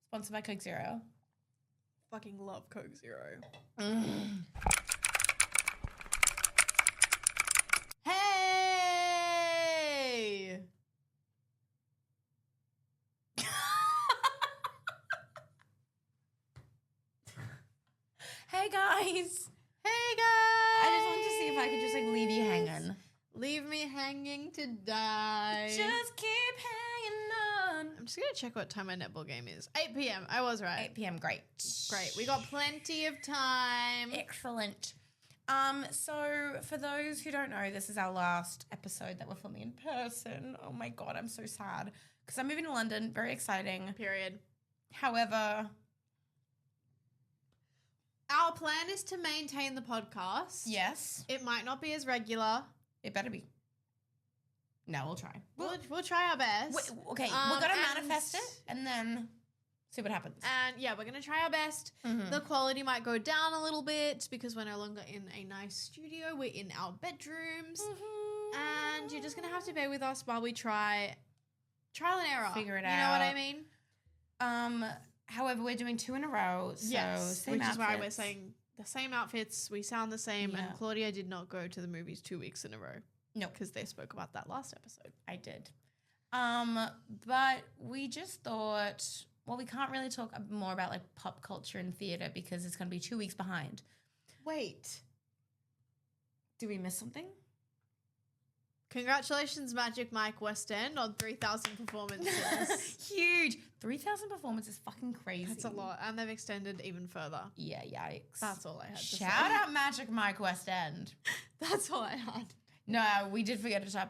Sponsored by Coke Zero. Fucking love Coke Zero. Hey! Hey guys. Hey guys! I just wanted to see if I could just like leave you hanging. Leave me hanging to die. Just keep hanging on. I'm just going to check what time my netball game is. 8 p.m. I was right. 8 p.m. Great. Great. We got plenty of time. Excellent. So for those who don't know, this is our last episode that we're filming in person. Oh my God, I'm so sad because I'm moving to London. Very exciting. Period. However, our plan is to maintain the podcast. yes, It might not be as regular. it better be. No, we'll try. We'll try our best. Okay, we're going to manifest it and then see what happens. And yeah, we're going to try our best. Mhm. The quality might go down a little bit because we're no longer in a nice studio. We're in our bedrooms. And you're just going to have to bear with us while we try trial and error. Figure it You know what I out. mean? However, we're doing 2 in a row. So Yes, same which is why we're outfits. saying the same outfits. We sound the same. Yeah. And Claudia did not go to the movies 2 weeks in a row. No. Because they spoke about that last episode. I did. But we just thought, well, we can't really talk more about like pop culture and theater because it's going to be 2 weeks behind. Wait. Do we miss something? Congratulations, Magic Mike West End, on 3,000 performances. Huge. 3,000 performances, fucking crazy. That's a lot. And they've extended even further. Yeah, yikes. That's all I had to say. Shout out Magic Mike West End. That's all I had. No, we did forget to talk,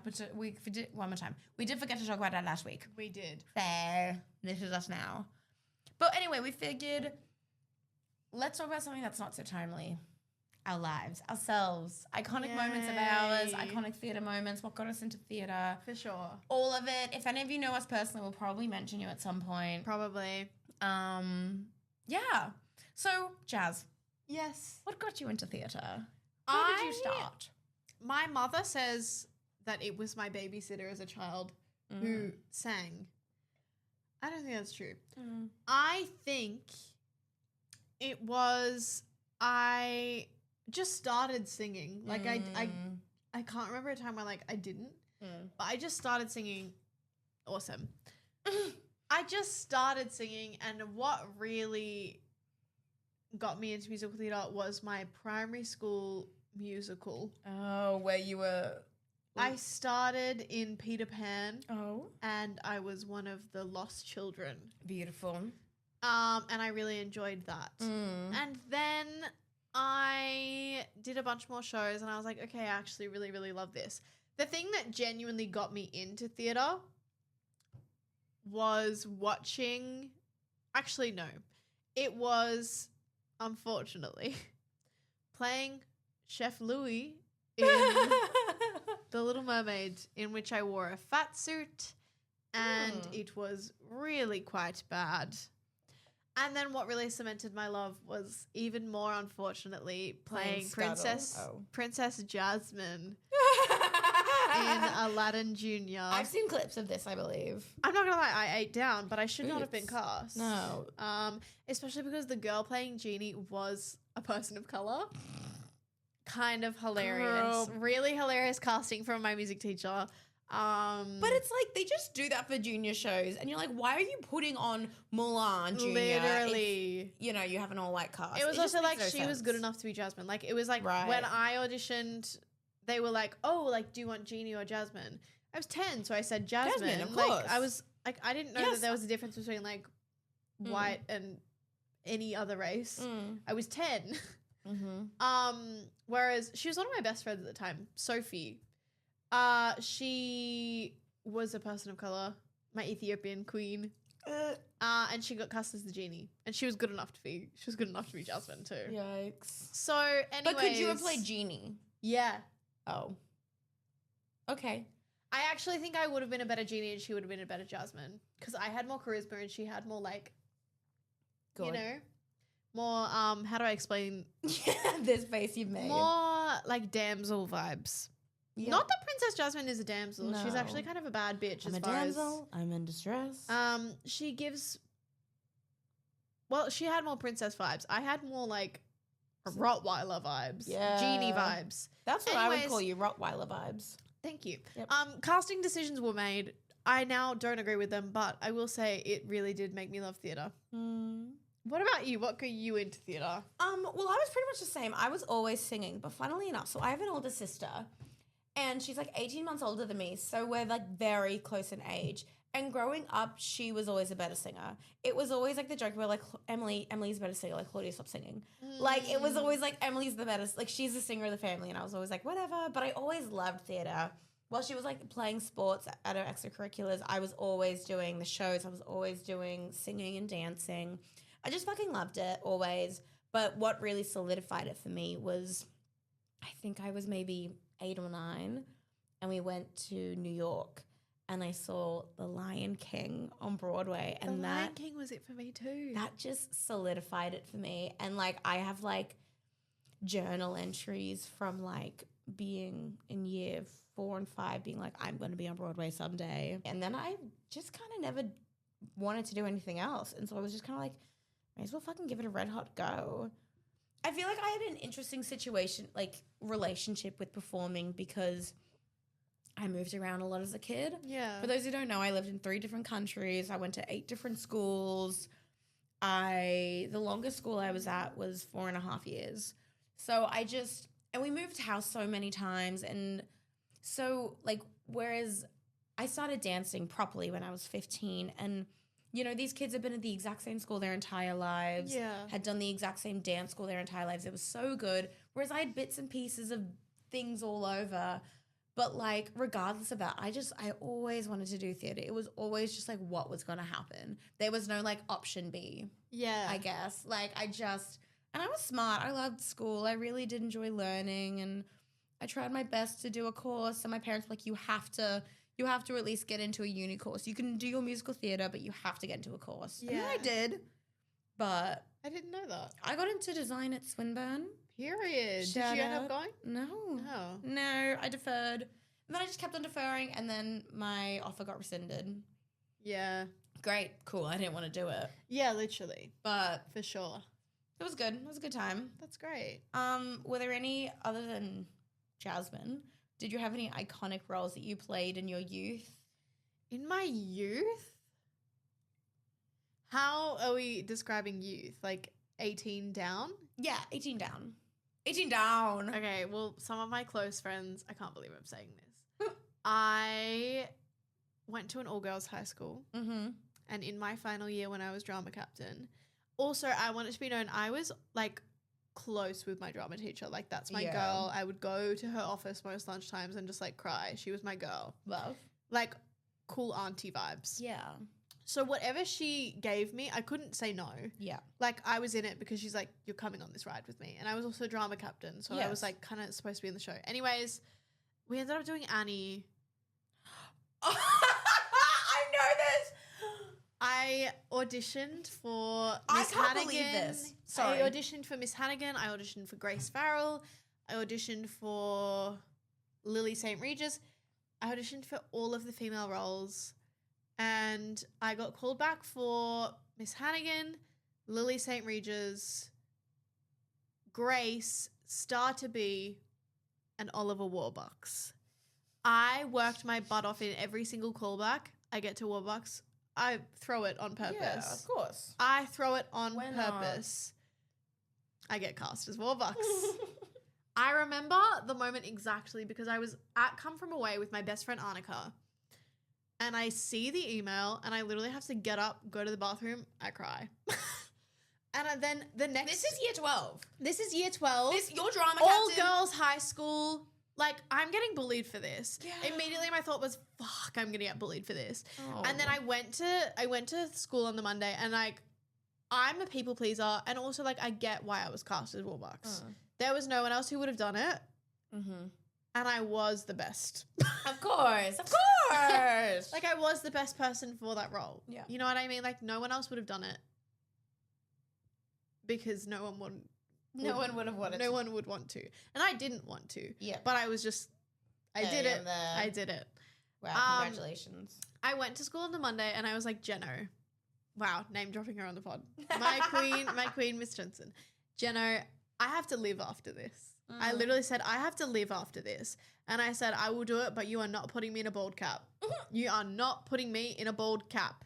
one more time. We did forget to talk about that last week. We did. Fair. This is us now. But anyway, we figured let's talk about something that's not so timely. Our lives, ourselves, iconic moments of ours, Yay. iconic theatre moments, what got us into theatre, For sure. all of it. If any of you know us personally, we'll probably mention you at some point. Probably. Yeah. So, Jazz, Yes. what got you into theatre? How did you start? My mother says that it was my babysitter as a child who sang. I don't think that's true. I think it was I just started singing. Like I can't remember a time where like I didn't, but I just started singing. Awesome. I just started singing, and what really got me into musical theatre was my primary school musical. Oh, where you were... I started in Peter Pan, Oh. and I was one of the lost children. Beautiful. And I really enjoyed that. And then I did a bunch more shows, and I was like, okay, I actually really, really love this. The thing that genuinely got me into theatre was watching... Actually, no. It was, unfortunately, playing Chef Louis in The Little Mermaid, in which I wore a fat suit, and it was really quite bad. And then what really cemented my love was even more, unfortunately, playing Princess Jasmine in Aladdin Jr. I've seen clips of this, I believe. I'm not gonna lie, I ate down, but I should not have been Oops. cast. No. Especially because the girl playing Genie was a person of color. Kind of hilarious. Girl. Really hilarious casting from my music teacher. But it's like they just do that for junior shows, and you're like, why are you putting on Mulan Junior? Literally. If, you have an all-white cast. It was just also makes like no she was good sense. enough to be Jasmine. Like it was like Right. when I auditioned, they were like, "Oh, like do you want Genie or Jasmine?" I was 10, so I said Jasmine. Jasmine, of like course. I was like I didn't know Yes. that there was a difference between like white and any other race. I was 10. Whereas she was one of my best friends at the time, Sophie. She was a person of color, my Ethiopian queen. And she got cast as the Genie, and she was good enough to be Jasmine too. Yikes. So, anyways, But could you have played Genie? Yeah, Oh. Okay. I actually think I would have been a better Genie, and she would have been a better Jasmine, because I had more charisma, and she had more like, Good. you know, more how do I explain? This face you've made. More like damsel vibes. Yeah. Not that Princess Jasmine is a damsel. She's No. actually kind of a bad bitch I'm as a far damsel. I'm in distress. as she gives well, she had more princess vibes. I had more like Rottweiler vibes. Yeah. Genie vibes. That's what I would Anyways, call you, Rottweiler vibes. Thank you. Yep. Casting decisions were made. I now don't agree with them, but I will say it really did make me love theatre. What about you? What got you into theatre? Well, I was pretty much the same. I was always singing, but funnily enough, so I have an older sister, and she's like 18 months older than me, so we're like very close in age. And growing up, she was always a better singer. It was always like the joke where like Emily's a better singer, like Claudia, stop singing. Like it was always like Emily's the better, like she's the singer of the family, and I was always like whatever. But I always loved theatre. While she was like playing sports at her extracurriculars, I was always doing the shows. I was always doing singing and dancing. I just fucking loved it always. But what really solidified it for me was, I think I was maybe 8 or 9, and we went to New York, and I saw The Lion King on Broadway, and The Lion King was it for me too. that just solidified it for me. And like I have like journal entries from like being in year 4 and 5, being like, I'm going to be on Broadway someday. And then I just kind of never wanted to do anything else. And so I was just kind of like, might as well fucking give it a red hot go. I feel like I had an interesting situation, like relationship with performing, because I moved around a lot as a kid. Yeah. For those who don't know, I lived in 3 different countries. I went to 8 different schools. The longest school I was at was 4.5 years. So and we moved house so many times. And so like, whereas I started dancing properly when I was 15, and you know, these kids have been at the exact same school their entire lives, had done the exact same dance school their entire lives. It was so good. Whereas I had bits and pieces of things all over. But like, regardless of that, I always wanted to do theatre. It was always just like what was going to happen. There was no like option B. Yeah. I guess. Like and I was smart. I loved school. I really did enjoy learning, and I tried my best to do a course. And my parents were like, you have to at least get into a uni course. You can do your musical theatre, but you have to get into a course. Yeah. And I did. But I didn't know that. I got into design at Swinburne. Period. Shout Did you end out. up going? No. No. No, I deferred. And then I just kept on deferring, and then my offer got rescinded. Yeah. Great. Cool. I didn't want to do it. Yeah, literally. But For sure. it was good. It was a good time. That's great. Were there any, other than Jasmine, did you have any iconic roles that you played in your youth? In my youth? How are we describing youth? Like 18 down? Yeah, 18 down. 18 down. Okay, well, some of my close friends, I can't believe I'm saying this. I went to an all-girls high school. Mm-hmm. And in my final year when I was drama captain, also I wanted to be known, I was like close with my drama teacher. Like that's my girl. I would go to her office most lunchtimes and just like cry. She was my girl. Love. Like cool auntie vibes. Yeah. So whatever she gave me, I couldn't say no. Yeah. Like I was in it because she's like, you're coming on this ride with me. And I was also drama captain. So I was like kind of supposed to be in the show. Anyways, we ended up doing Annie. I know this. I auditioned for I Miss can't Hannigan. believe this. Sorry. I auditioned for Miss Hannigan. I auditioned for Grace Farrell. I auditioned for Lily St. Regis. I auditioned for all of the female roles. And I got called back for Miss Hannigan, Lily St. Regis, Grace, Star to Be, and Oliver Warbucks. I worked my butt off in every single callback. I get to Warbucks. I throw it on purpose. Yeah, of course. I throw it on Why not? purpose. I get cast as Warbucks. I remember the moment exactly because I was at Come From Away with my best friend Annika, and I see the email, and I literally have to get up, go to the bathroom, I cry. And then the next... This is year 12. This is year 12. Your drama all captain. girls high school. Like, I'm getting bullied for this. Yeah. Immediately my thought was, fuck, I'm going to get bullied for this. Oh. And then I went to school on the Monday, and like, I'm a people pleaser, and also like I get why I was cast as Warbucks. There was no one else who would have done it. Mm-hmm. And I was the best. Of course. Of course. Like, I was the best person for that role. Yeah. You know what I mean? Like, no one else would have done it. Because no one would have wanted No one would want to. And I didn't want to. Yeah. But I was just, I did it. I did it. Wow, congratulations. I went to school on the Monday and I was like, Jeno, Wow, name dropping her on the pod. My queen, Miss Johnson. Jeno, I have to live after this. I literally said, I have to live after this. And I said, I will do it, but you are not putting me in a bald cap. You are not putting me in a bald cap.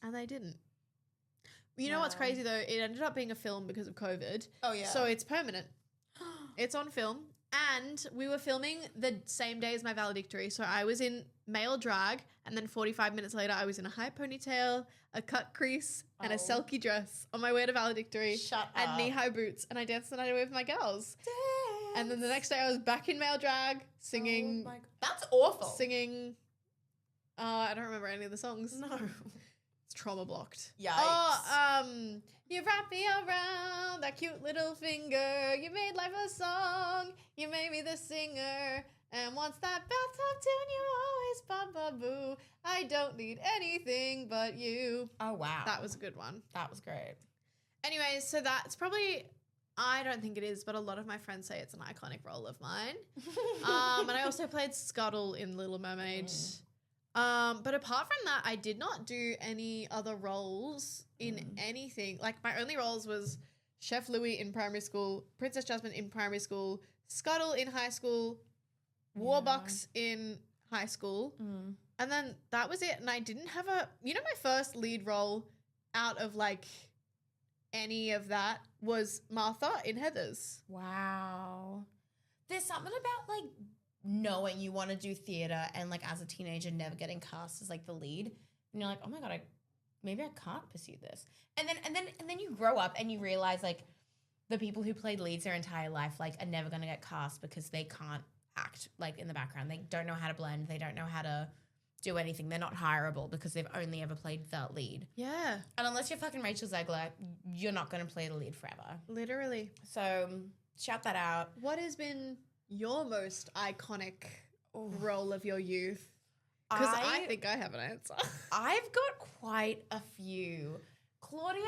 And they didn't. You know what's crazy though? It ended up being a film because of COVID. Oh, yeah. So it's permanent. It's on film. And we were filming the same day as my valedictory. So I was in male drag, and then 45 minutes later, I was in a high ponytail, a cut crease, and a selkie dress on my way to valedictory. And knee-high boots. And I danced the night away with my girls. Dance. And then the next day, I was back in male drag, singing. Oh my God. That's awful. Singing. I don't remember any of the songs. No. It's trauma blocked. Yikes. You wrap me around that cute little finger. You made life a song. You made me the singer. And once that bathtub tune, you always boo. I don't need anything but you. Oh, wow. That was a good one. That was great. Anyways, so that's probably, I don't think it is, but a lot of my friends say it's an iconic role of mine. And I also played Scuttle in Little Mermaid. But apart from that, I did not do any other roles in anything. Like, my only roles was Chef Louis in primary school, Princess Jasmine in primary school, Scuttle in high school, Warbucks in high school. And then that was it. And I didn't have my first lead role out of, like, any of that was Martha in Heathers. Wow. There's something about, like, knowing you want to do theater and, like, as a teenager never getting cast as, like, the lead, and you're like, oh my God, maybe I can't pursue this. And then you grow up and you realize, like, the people who played leads their entire life, like, are never going to get cast because they can't act, like, in the background. They don't know how to blend. They don't know how to do anything. They're not hireable because they've only ever played that lead. Yeah. And unless you're fucking Rachel Zegler, you're not going to play the lead forever. Literally. So shout that out. What has been your most iconic role of your youth? Because I think I have an answer. I've got quite a few. Claudia,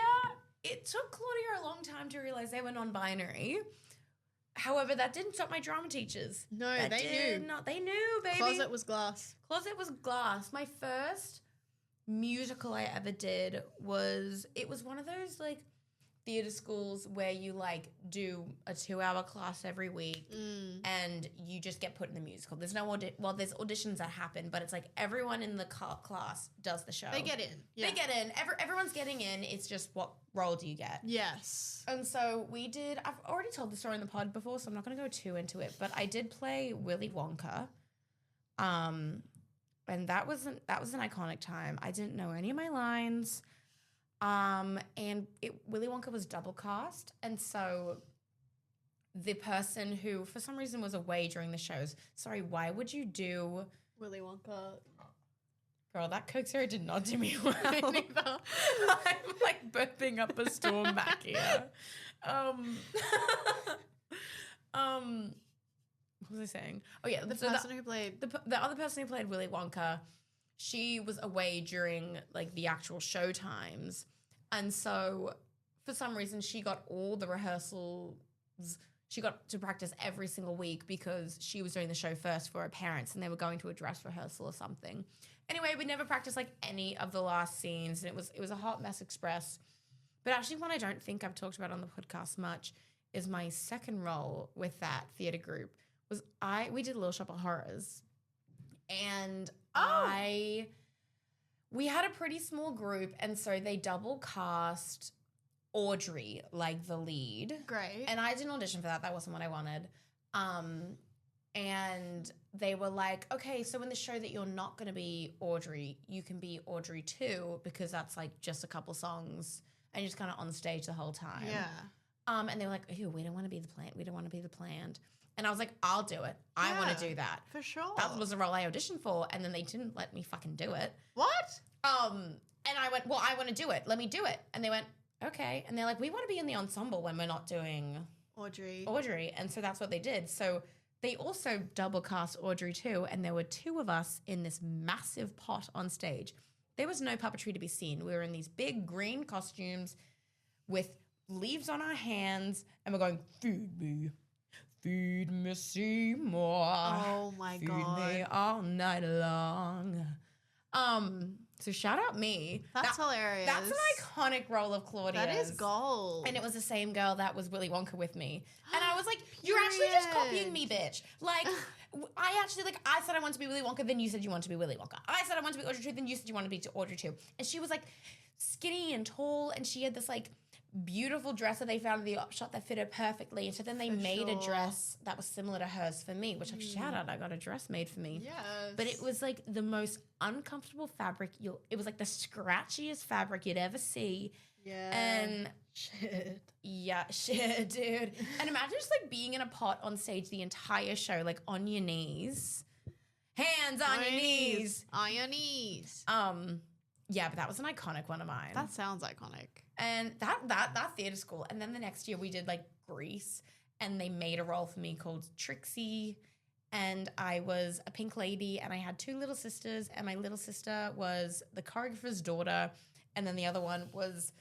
it took Claudia a long time to realize they were non-binary. However, that didn't stop my drama teachers. No, they knew. They knew, baby. Closet was glass. Closet was glass. My first musical I ever did was one of those, like, theater schools where you, like, do a 2-hour class every week and you just get put in the musical. There's no there's auditions that happen, but it's like everyone in the class does the show. They get in. Yeah. They get in. Everyone's getting in. It's just what role do you get? Yes. And so I've already told the story in the pod before, so I'm not going to go too into it, but I did play Willy Wonka. And that was an iconic time. I didn't know any of my lines. And Willy Wonka was double cast, and so the person who for some reason was away during the shows, sorry, why would you do Willy Wonka? Girl, that Coke Zero did not do me well. I'm like burping up a storm back here. What was I saying? Oh yeah, the person who played the other person who played Willy Wonka, she was away during, like, the actual show times. And so for some reason she got all the rehearsals. She got to practice every single week because she was doing the show first for her parents and they were going to a dress rehearsal or something. Anyway, we never practiced, like, any of the last scenes, and it was a hot mess express. But actually one I don't think I've talked about on the podcast much is my second role with that theater group was we did Little Shop of Horrors. And we had a pretty small group, and so they double cast Audrey, like, the lead. Great. And I didn't audition for that. That wasn't what I wanted. And they were like, okay, so in the show that you're not going to be Audrey, you can be Audrey too, because that's, like, just a couple songs and you're just kind of on stage the whole time. Yeah. And they were like, ew, we don't want to be the plant. We don't want to be the planned. And I was like, I'll do it. I want to do that. For sure. That was the role I auditioned for, and then they didn't let me fucking do it. What? And I went, well, I want to do it. Let me do it. And they went, okay. And they're like, we want to be in the ensemble when we're not doing Audrey. And so that's what they did. So they also double cast Audrey too, and there were 2 of us in this massive pot on stage. There was no puppetry to be seen. We were in these big green costumes with leaves on our hands, and we're going, feed me Seymour. Oh my God. Feed me all night long. So shout out me. That's hilarious. That's an iconic role of Claudia's. That is gold. And it was the same girl that was Willy Wonka with me. And I was like, you're actually just copying me, bitch. Like, I actually, like, I said I want to be Willy Wonka, then you said you want to be Willy Wonka. I said I want to be Audrey 2, then you said you want to be Audrey 2. And she was, like, skinny and tall, and she had this, like, beautiful dress that they found in the op shop that fit her perfectly. And so then they made a dress that was similar to hers for me, which, like, shout out, I got a dress made for me. Yes. But it was, like, the most uncomfortable fabric. It was, like, the scratchiest fabric you'd ever see. Yeah. And shit. Yeah, shit, dude. And imagine just, like, being in a pot on stage the entire show, like, on your knees. Hands on your knees. On your knees. Yeah, but that was an iconic one of mine. That sounds iconic. And that theatre school. And then the next year we did, like, Grease, and they made a role for me called Trixie, and I was a pink lady, and I had two little sisters, and my little sister was the choreographer's daughter, and then the other one was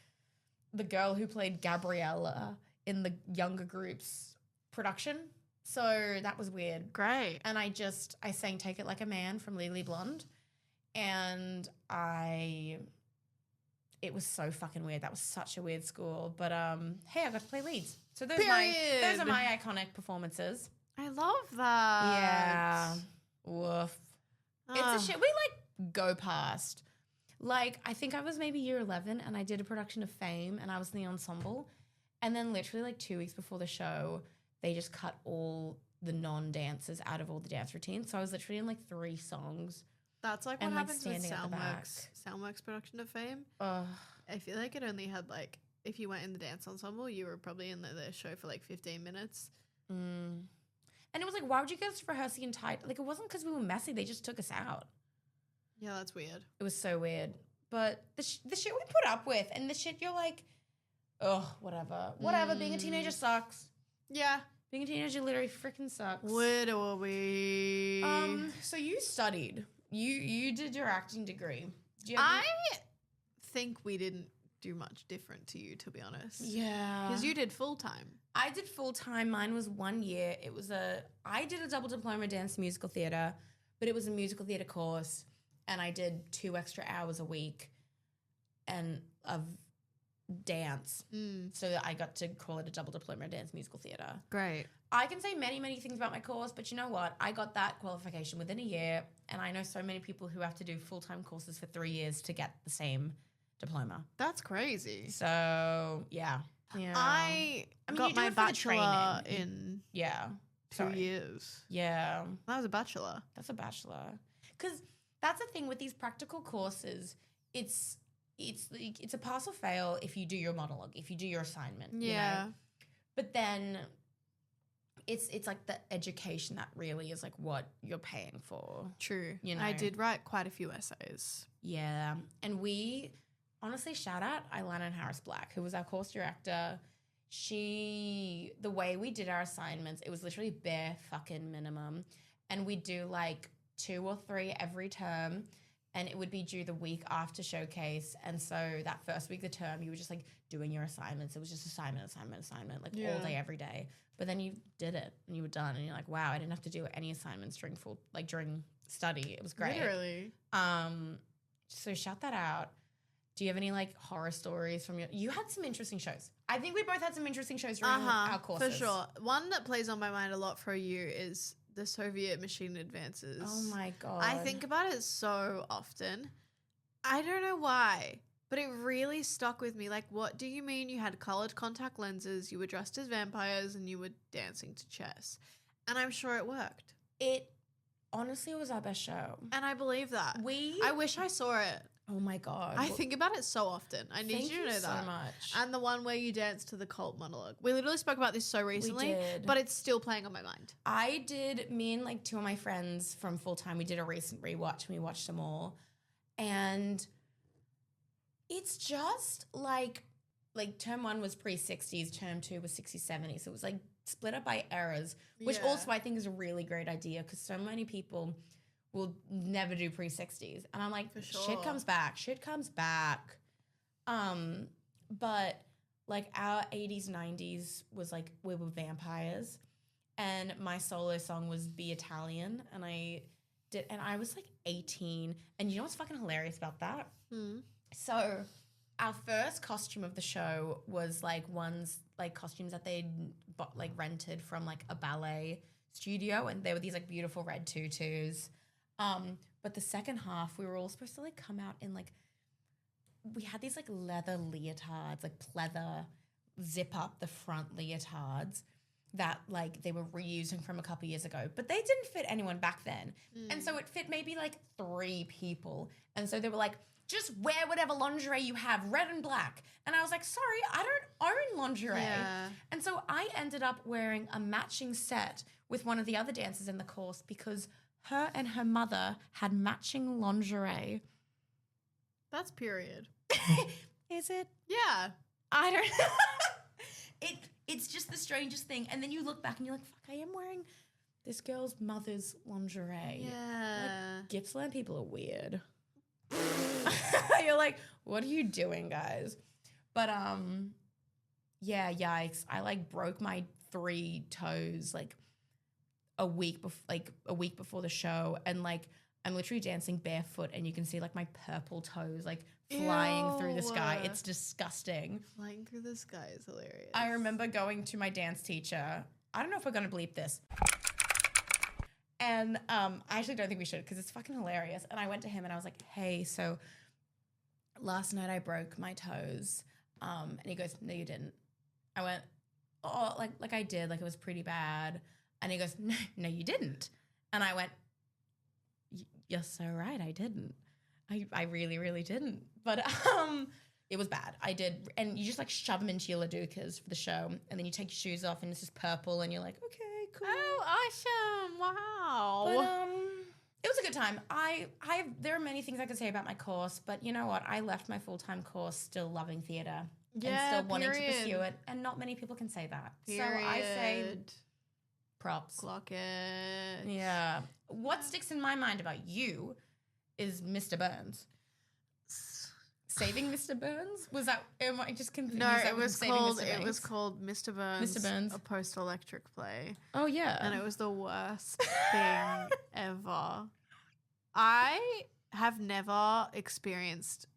the girl who played Gabriella in the younger group's production. So that was weird. Great. And I sang Take It Like a Man from Legally Blonde. And it was so fucking weird. That was such a weird school. But hey, I got to play leads. So those are my iconic performances. I love that. Yeah. Woof. It's a shit we, like, go past. Like, I think I was maybe year 11 and I did a production of Fame and I was in the ensemble. And then literally, like, 2 weeks before the show, they just cut all the non-dancers out of all the dance routines. So I was literally in, like, 3 songs. That's like what and, like, happens with standing at the back. Soundworks production of Fame. Ugh. I feel like it only had, like, if you went in the dance ensemble, you were probably in the show for, like, 15 minutes. Mm. And it was like, why would you get us to rehearse the entire... Like, it wasn't because we were messy. They just took us out. Yeah, that's weird. It was so weird. But the shit we put up with, and the shit you're like, oh, whatever. Whatever, being a teenager sucks. Yeah. Being a teenager literally freaking sucks. Where do we? So you studied. You did your acting degree. I think we didn't do much different to you, to be honest. Yeah. Because you did full-time. I did full-time. Mine was 1 year. I did a double diploma dance musical theatre, but it was a musical theatre course, and I did 2 extra hours a week and of dance. So that I got to call it a double diploma dance musical theatre. Great. I can say many, many things about my course, but you know what? I got that qualification within a year, and I know so many people who have to do full-time courses for 3 years to get the same diploma. That's crazy. So, yeah. I got my bachelor in 2 years. Yeah. That was a bachelor. That's a bachelor. Because that's the thing with these practical courses, it's a pass or fail if you do your monologue, if you do your assignment. Yeah. You know? But then it's like the education that really is like what you're paying for. True. You know? I did write quite a few essays. Yeah. And we honestly shout out Ilana Harris Black, who was our course director. The way we did our assignments, it was literally bare fucking minimum. And we'd do like 2 or 3 every term. And it would be due the week after showcase. And so that first week of the term, you were just like doing your assignments. It was just assignment, like all day, every day. But then you did it and you were done. And you're like, wow, I didn't have to do any assignments during study. It was great. Literally. So shout that out. Do you have any like horror stories from you had some interesting shows. I think we both had some interesting shows during our courses. For sure. One that plays on my mind a lot for you is the Soviet machine advances. Oh my God. I think about it so often. I don't know why, but it really stuck with me. Like, what do you mean you had colored contact lenses, you were dressed as vampires, and you were dancing to chess? And I'm sure it worked. It honestly was our best show. And I believe that. I wish I saw it. Oh my God. I think about it so often. I need you to know that. Thank you so much. And the one where you dance to the cult monologue. We literally spoke about this so recently, We did. but it's still playing on my mind. Me and like 2 of my friends from full time, we did a recent rewatch and we watched them all. And it's just like term 1 was pre-60s, term 2 was 60s, 70s. So it was like split up by eras, which also I think is a really great idea because so many people will never do pre-60s. And I'm like, shit comes back. But like our 80s, 90s was like we were vampires. And my solo song was Be Italian. And I and I was like 18. And you know what's fucking hilarious about that? Mm. So our first costume of the show was like ones like costumes that they'd like rented from like a ballet studio, and they were these like beautiful red tutus. But the second half, we were all supposed to like come out in like, we had these like leather leotards, like pleather, zip up the front leotards that like they were reusing from a couple years ago, but they didn't fit anyone back then. And so it fit maybe like 3 people. And so they were like, just wear whatever lingerie you have, red and black. And I was like, sorry, I don't own lingerie. Yeah. And so I ended up wearing a matching set with one of the other dancers in the course because her and her mother had matching lingerie. That's period. Is it? Yeah. I don't It's just the strangest thing. And then you look back and you're like, fuck, I am wearing this girl's mother's lingerie. Yeah. Like, Gippsland people are weird. You're like, what are you doing, guys? But yeah, yikes. I like broke my 3 toes like a week before the show, and like I'm literally dancing barefoot and you can see like my purple toes like flying through the sky. It's disgusting. Flying through the sky is hilarious. I remember going to my dance teacher. I don't know if we're going to bleep this. And I actually don't think we should because it's fucking hilarious. And I went to him and I was like, hey, so last night I broke my toes. And he goes, no, you didn't. I went, oh, like I did. Like it was pretty bad. And he goes, no, you didn't. And I went, you're so right. I didn't. I really, really didn't. But it was bad. I did. And you just like shove them into your ladukas for the show. And then you take your shoes off and it's just purple and you're like, okay, cool. Oh, awesome. Wow. But it was a good time. There are many things I could say about my course, but you know what? I left my full-time course still loving theatre and still wanting to pursue it. And not many people can say that. Period. So I say props. Clock it. Yeah. What sticks in my mind about you is Mr. Burns. Saving Mr. Burns? Was that, am I just confused? No, it was called Mr. Burns. Mr. Burns. A post-electric play. Oh, yeah. And it was the worst thing ever. I have never experienced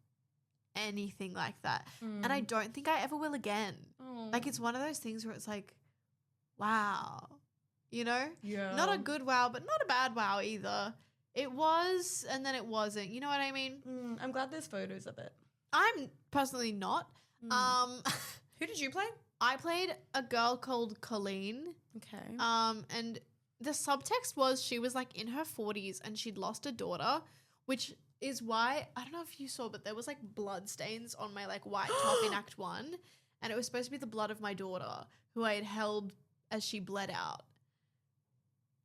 anything like that. And I don't think I ever will again. Oh. Like, it's one of those things where it's like, wow. You know? Yeah. Not a good wow, but not a bad wow either. It was, and then it wasn't. You know what I mean? I'm glad there's photos of it. I'm personally not. Who did you play? I played a girl called Colleen. Okay. And the subtext was she was like in her 40s and she'd lost a daughter, which is why, I don't know if you saw, but there was like blood stains on my like white top in Act 1. And it was supposed to be the blood of my daughter who I had held as she bled out.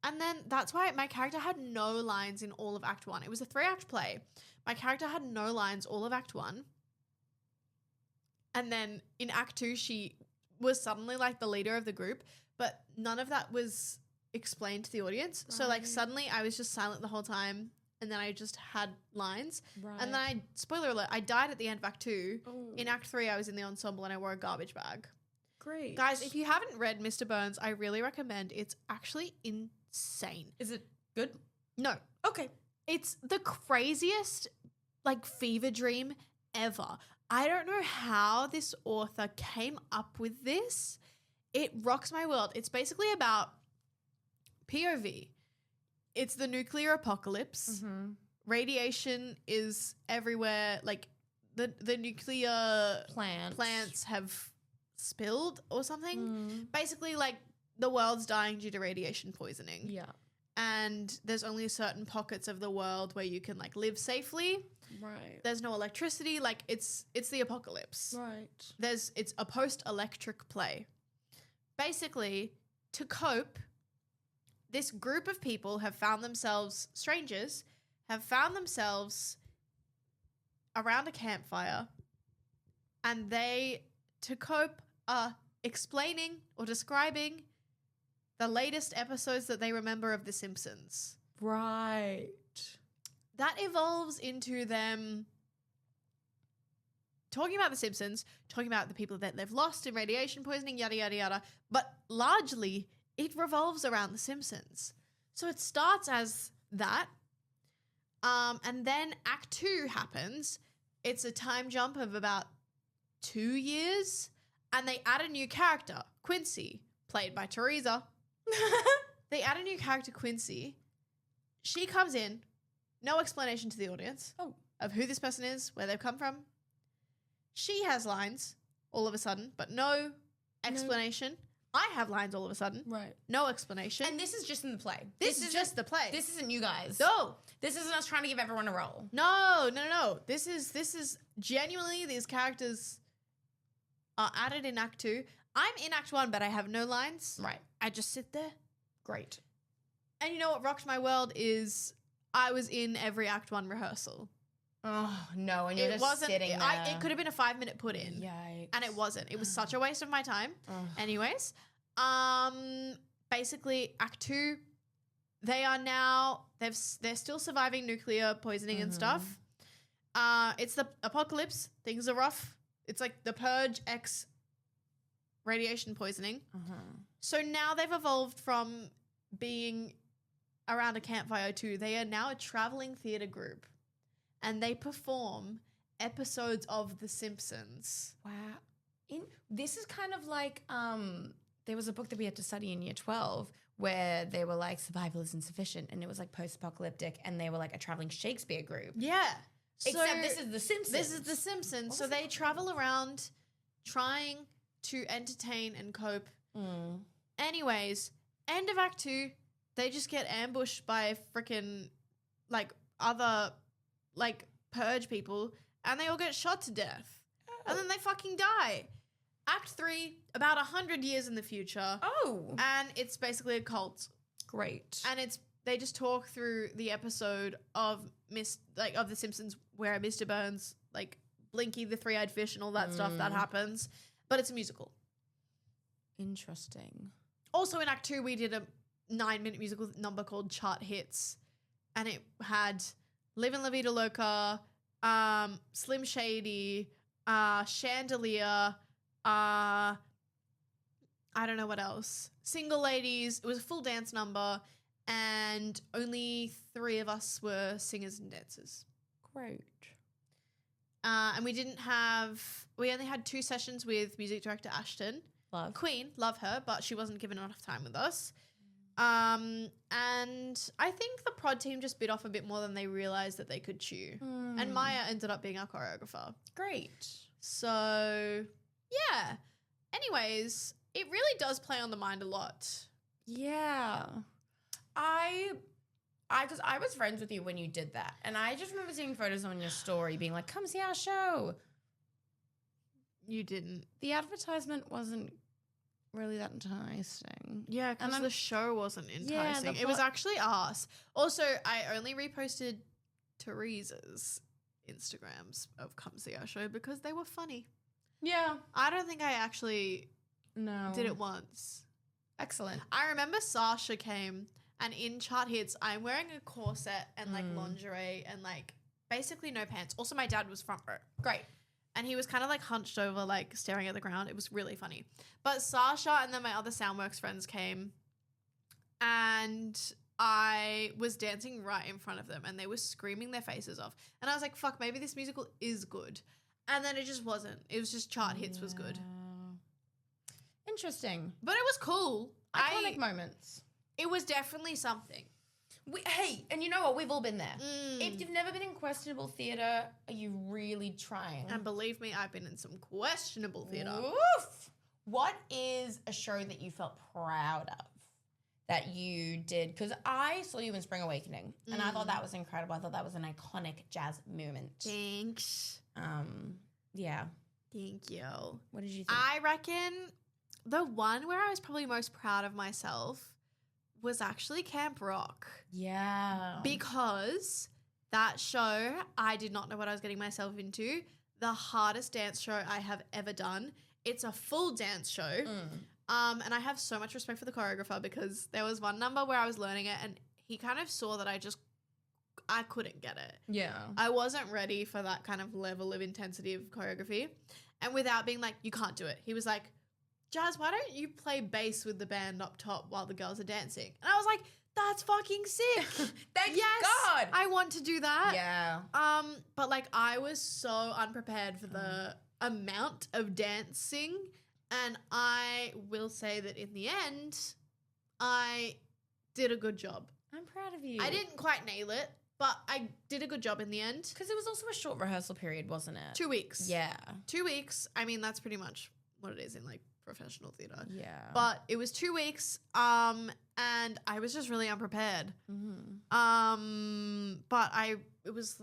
And then that's why my character had no lines in all of Act 1. It was a 3-act play. My character had no lines all of Act 1. And then in Act 2, she was suddenly like the leader of the group, but none of that was explained to the audience. Right. So like suddenly I was just silent the whole time, and then I just had lines. Right. And then spoiler alert, I died at the end of Act 2. Oh. In Act 3, I was in the ensemble and I wore a garbage bag. Great. Guys, if you haven't read Mr. Burns, I really recommend. It's actually insane. Is it good? No. Okay. It's the craziest like fever dream ever. I don't know how this author came up with this. It rocks my world. It's basically about POV. It's the nuclear apocalypse. Mm-hmm. Radiation is everywhere. Like the nuclear plants have spilled or something. Basically, like the world's dying due to radiation poisoning. Yeah. And there's only certain pockets of the world where you can like live safely. Right. There's no electricity. Like it's the apocalypse. Right. It's a post-electric play. Basically, to cope, this group of people have found themselves, strangers, have found themselves around a campfire, and they, to cope, are explaining or describing the latest episodes that they remember of The Simpsons. Right. That evolves into them talking about The Simpsons, talking about the people that they've lost in radiation poisoning, yada, yada, yada. But largely, it revolves around The Simpsons. So it starts as that, And then Act 2 happens. It's a time jump of about 2 years, and they add a new character, Quincy, played by Teresa. They add a new character, Quincy. She comes in, no explanation to the audience of who this person is, where they've come from. She has lines all of a sudden, but no explanation. I have lines all of a sudden. Right. No explanation. And this is just in the play. This is just the play. This isn't you guys. No. This isn't us trying to give everyone a role. No. This is genuinely, these characters are added in Act 2. I'm in Act 1, but I have no lines. Right. I just sit there. Great. And you know what rocked my world is I was in every Act 1 rehearsal. Oh, no. And you're It just wasn't, sitting there. it could have been a 5-minute put in. Yikes. And it wasn't. It was such a waste of my time. Anyways, basically Act 2, they are now, they're still surviving nuclear poisoning and stuff. It's the apocalypse. Things are rough. It's like the Purge X radiation poisoning. So now they've evolved from being around a campfire to they are now a traveling theater group, and they perform episodes of The Simpsons. Wow. This is kind of like there was a book that we had to study in year 12 where they were like survival is insufficient, and it was like post-apocalyptic, and they were like a traveling Shakespeare group. Yeah. Except this is The Simpsons. This is The Simpsons. So they travel around trying to entertain and cope. Anyways, end of Act 2, they just get ambushed by freaking like other like purge people, and they all get shot to death. And then they fucking die. Act 3, about 100 years in the future. And it's basically a cult. Great. And they just talk through the episode of The Simpsons where Mr. Burns, like Blinky the Three-Eyed Fish and all that stuff that happens. But it's a musical. Interesting. Also in Act 2, we did a 9-minute musical number called Chart Hits. And it had Livin' La Vida Loca, Slim Shady, Chandelier, I don't know what else. Single Ladies. It was a full dance number, and only 3 of us were singers and dancers. Great. And we only had 2 sessions with music director Ashton. Love. Queen, love her, but she wasn't given enough time with us. And I think the prod team just bit off a bit more than they realized that they could chew. And Maya ended up being our choreographer. Great. So, yeah. Anyways, it really does play on the mind a lot. Yeah. Because I was friends with you when you did that. And I just remember seeing photos on your story being like, come see our show. You didn't. The advertisement wasn't really that enticing. Yeah, because the show wasn't enticing. Yeah, it was actually us. Also, I only reposted Teresa's Instagrams of come see our show because they were funny. Yeah. I don't think I actually did it once. Excellent. I remember Sasha came, and in Chart Hits, I'm wearing a corset and like lingerie and like basically no pants. Also, my dad was front row. Great. And he was kind of like hunched over, like staring at the ground. It was really funny. But Sasha and then my other Soundworks friends came, and I was dancing right in front of them, and they were screaming their faces off. And I was like, fuck, maybe this musical is good. And then it just wasn't. It was just Chart Hits was good. Interesting. But it was cool. Iconic moments. It was definitely something. Hey, and you know what? We've all been there. If you've never been in questionable theatre, are you really trying? And believe me, I've been in some questionable theatre. Oof. What is a show that you felt proud of that you did? Because I saw you in Spring Awakening, and I thought that was incredible. I thought that was an iconic jazz moment. Thanks. Yeah. Thank you. What did you think? I reckon the one where I was probably most proud of myself was actually Camp Rock. Yeah. Because that show, I did not know what I was getting myself into. The hardest dance show I have ever done. It's a full dance show. And I have so much respect for the choreographer because there was one number where I was learning it and he kind of saw that I couldn't get it. Yeah. I wasn't ready for that kind of level of intensity of choreography. And without being like, you can't do it. He was like, Jazz, why don't you play bass with the band up top while the girls are dancing? And I was like, that's fucking sick. Thank yes, God. I want to do that. Yeah. But like I was so unprepared for the amount of dancing, and I will say that in the end, I did a good job. I'm proud of you. I didn't quite nail it, but I did a good job in the end. Because it was also a short rehearsal period, wasn't it? 2 weeks. Yeah. 2 weeks. I mean, that's pretty much what it is in like professional theatre. Yeah. But it was 2 weeks, and I was just really unprepared. But I was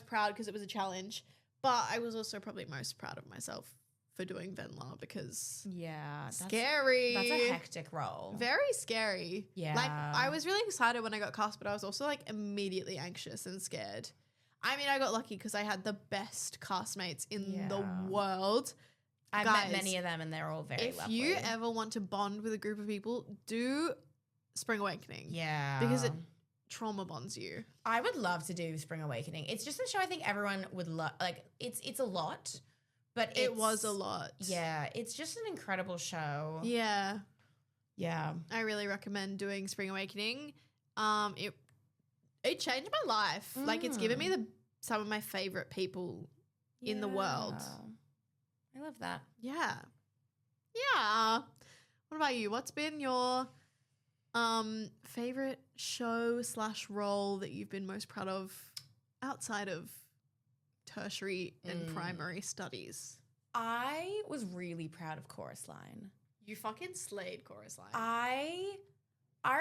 proud because it was a challenge, but I was also probably most proud of myself for doing Venla because scary. That's a hectic role. Very scary. Yeah. Like I was really excited when I got cast, but I was also like immediately anxious and scared. I mean, I got lucky because I had the best castmates in the world. I've met many of them and they're all very lovely. If you ever want to bond with a group of people, do Spring Awakening. Yeah. Because it trauma bonds you. I would love to do Spring Awakening. It's just a show I think everyone would love. Like, it's a lot, but it was a lot. Yeah. It's just an incredible show. Yeah. Yeah. I really recommend doing Spring Awakening. It changed my life. Like, it's given me some of my favorite people in the world. I love that. Yeah. Yeah. What about you? What's been your favorite show / role that you've been most proud of outside of tertiary and primary studies? I was really proud of Chorus Line. You fucking slayed Chorus Line. I